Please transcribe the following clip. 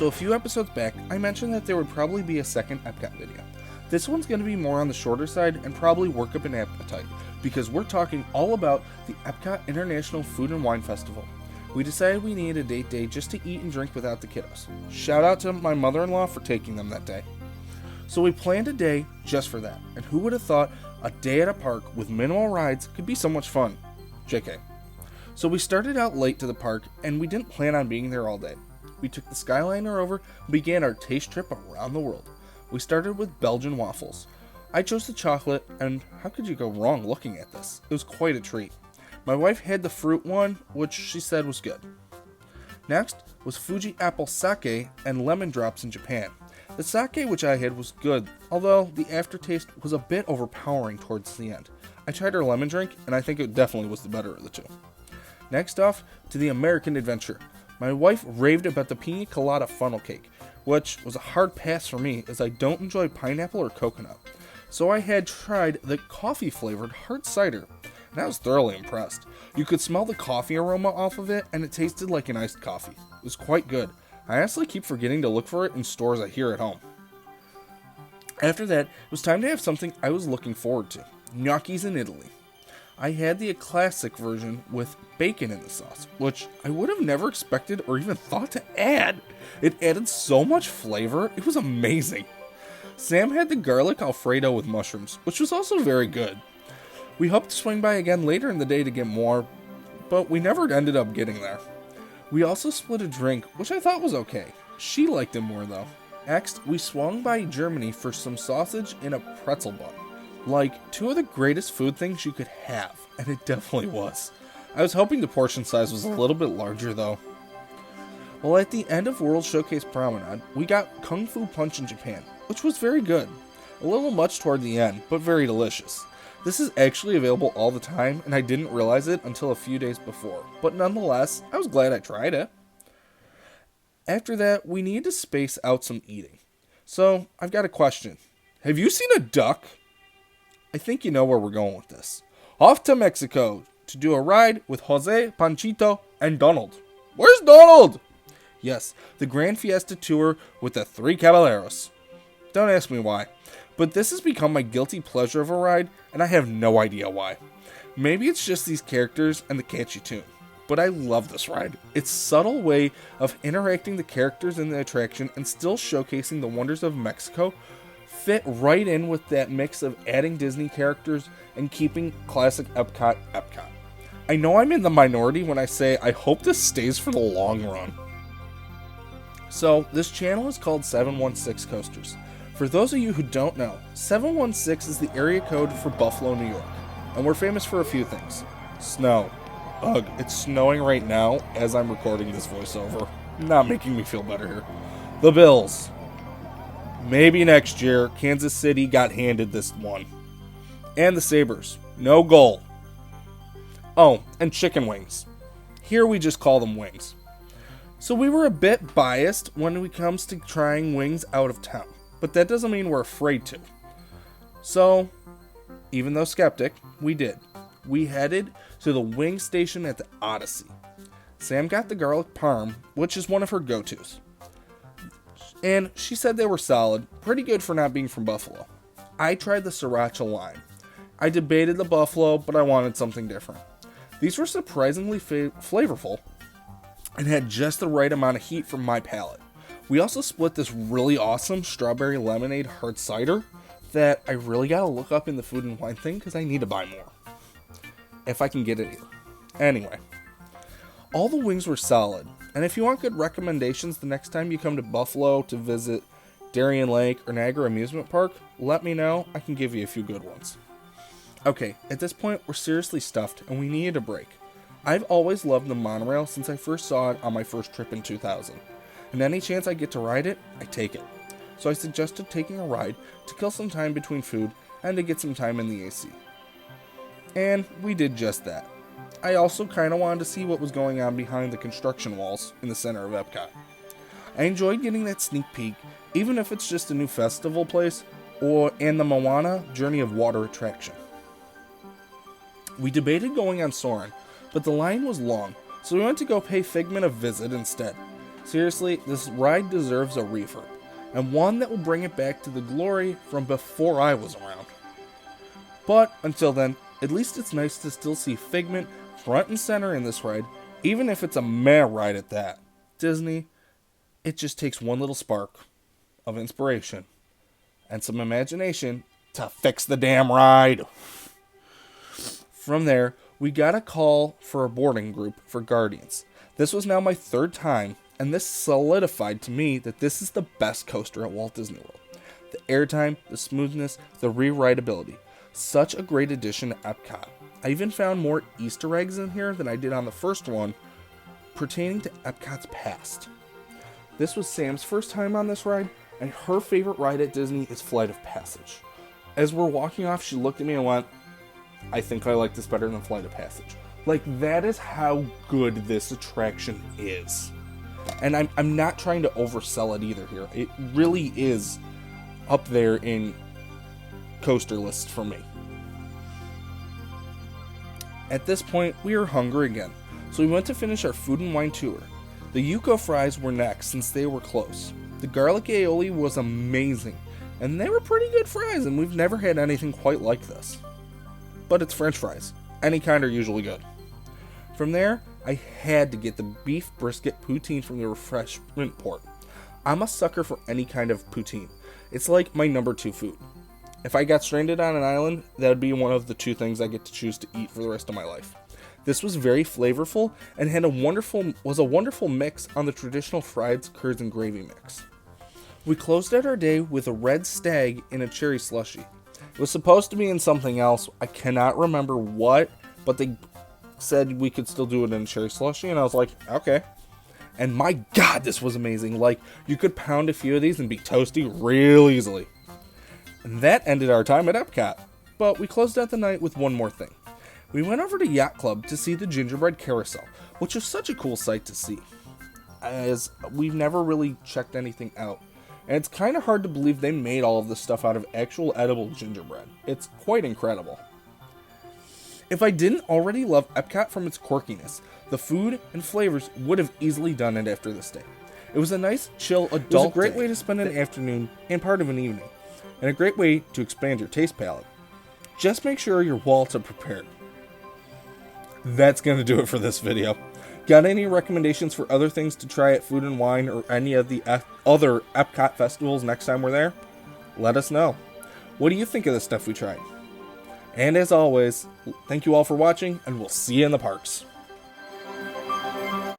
So a few episodes back, I mentioned that there would probably be a second EPCOT video. This one's going to be more on the shorter side and probably work up an appetite, because we're talking all about the EPCOT International Food and Wine Festival. We decided we needed a date day just to eat and drink without the kiddos. Shout out to my mother-in-law for taking them that day. So we planned a day just for that, and who would have thought a day at a park with minimal rides could be so much fun? JK. So we started out late to the park, and we didn't plan on being there all day. We took the Skyliner over and began our taste trip around the world. We started with Belgian waffles. I chose the chocolate, and how could you go wrong looking at this? It was quite a treat. My wife had the fruit one, which she said was good. Next was Fuji apple sake and lemon drops in Japan. The sake which I had was good, although the aftertaste was a bit overpowering towards the end. I tried her lemon drink, and I think it definitely was the better of the two. Next off to the American Adventure. My wife raved about the pina colada funnel cake, which was a hard pass for me as I don't enjoy pineapple or coconut. So I had tried the coffee-flavored hard cider, and I was thoroughly impressed. You could smell the coffee aroma off of it, and it tasted like an iced coffee. It was quite good. I honestly keep forgetting to look for it in stores I hear at home. After that, it was time to have something I was looking forward to. Gnocchis in Italy. I had the classic version with bacon in the sauce, which I would have never expected or even thought to add. It added so much flavor, it was amazing. Sam had the garlic alfredo with mushrooms, which was also very good. We hoped to swing by again later in the day to get more, but we never ended up getting there. We also split a drink, which I thought was okay. She liked it more though. Next, we swung by Germany for some sausage in a pretzel bun. Like, two of the greatest food things you could have, and it definitely was. I was hoping the portion size was a little bit larger though. Well, at the end of World Showcase Promenade, we got Kung Fu Punch in Japan, which was very good. A little much toward the end, but very delicious. This is actually available all the time, and I didn't realize it until a few days before, but nonetheless, I was glad I tried it. After that, we needed to space out some eating. So, I've got a question. Have you seen a duck? I think you know where we're going with this. Off to Mexico to do a ride with Jose, Panchito, and Donald. Where's Donald? Yes, the Grand Fiesta Tour with the Three Caballeros. Don't ask me why, but this has become my guilty pleasure of a ride, and I have no idea why. Maybe it's just these characters and the catchy tune, but I love this ride. Its subtle way of interacting the characters in the attraction and still showcasing the wonders of Mexico fit right in with that mix of adding Disney characters and keeping classic EPCOT. I know I'm in the minority when I say I hope this stays for the long run. So, this channel is called 716 Coasters. For those of you who don't know, 716 is the area code for Buffalo, New York, and we're famous for a few things. Snow. Ugh, it's snowing right now as I'm recording this voiceover. Not making me feel better here. The Bills. Maybe next year, Kansas City got handed this one. And the Sabres. No goal. Oh, and chicken wings. Here we just call them wings. So we were a bit biased when it comes to trying wings out of town. But that doesn't mean we're afraid to. So, even though skeptic, we did. We headed to the wing station at the Odyssey. Sam got the garlic parm, which is one of her go-tos. And she said they were solid, pretty good for not being from Buffalo. I tried the sriracha lime. I debated the buffalo, but I wanted something different. These were surprisingly flavorful and had just the right amount of heat for my palate. We also split this really awesome strawberry lemonade hard cider that I really gotta look up in the food and wine thing because I need to buy more. If I can get it here. Anyway, all the wings were solid. And if you want good recommendations the next time you come to Buffalo to visit Darien Lake or Niagara Amusement Park, let me know. I can give you a few good ones. Okay, at this point, we're seriously stuffed and we needed a break. I've always loved the monorail since I first saw it on my first trip in 2000. And any chance I get to ride it, I take it. So I suggested taking a ride to kill some time between food and to get some time in the AC. And we did just that. I also kind of wanted to see what was going on behind the construction walls in the center of EPCOT. I enjoyed getting that sneak peek, even if it's just a new festival place and the Moana Journey of Water attraction. We debated going on Soarin', but the line was long, so we went to go pay Figment a visit instead. Seriously, this ride deserves a refurb, and one that will bring it back to the glory from before I was around. But until then, at least it's nice to still see Figment front and center in this ride, even if it's a meh ride at that. Disney, it just takes one little spark of inspiration and some imagination to fix the damn ride. From there, we got a call for a boarding group for Guardians. This was now my third time, and this solidified to me that this is the best coaster at Walt Disney World. The airtime, the smoothness, the re-rideability. Such a great addition to EPCOT. I even found more Easter eggs in here than I did on the first one, pertaining to EPCOT's past. This was Sam's first time on this ride, and her favorite ride at Disney is Flight of Passage. As we're walking off, she looked at me and went, I think I like this better than Flight of Passage. Like, that is how good this attraction is. And I'm not trying to oversell it either here. It really is up there in coaster lists for me. At this point, we were hungry again, so we went to finish our food and wine tour. The Yuko fries were next since they were close. The garlic aioli was amazing, and they were pretty good fries, and we've never had anything quite like this. But it's French fries. Any kind are usually good. From there, I had to get the beef brisket poutine from the refreshment port. I'm a sucker for any kind of poutine. It's like my number 2 food. If I got stranded on an island, that would be one of the 2 things I get to choose to eat for the rest of my life. This was very flavorful and had a wonderful mix on the traditional fried curds and gravy mix. We closed out our day with a red stag in a cherry slushie. It was supposed to be in something else. I cannot remember what, but they said we could still do it in cherry slushie, and I was like, okay. And my god, this was amazing. Like, you could pound a few of these and be toasty real easily. And that ended our time at EPCOT. But we closed out the night with one more thing. We went over to Yacht Club to see the gingerbread carousel, which was such a cool sight to see, as we've never really checked anything out. And it's kind of hard to believe they made all of this stuff out of actual edible gingerbread. It's quite incredible. If I didn't already love EPCOT from its quirkiness, the food and flavors would have easily done it after this day. It was a nice, chill, adult day. It was a great way to spend an afternoon and part of an evening, and a great way to expand your taste palette. Just make sure your wallets are prepared. That's going to do it for this video. Got any recommendations for other things to try at Food and Wine or any of the other EPCOT festivals next time we're there? Let us know. What do you think of the stuff we tried? And as always, thank you all for watching, and we'll see you in the parks.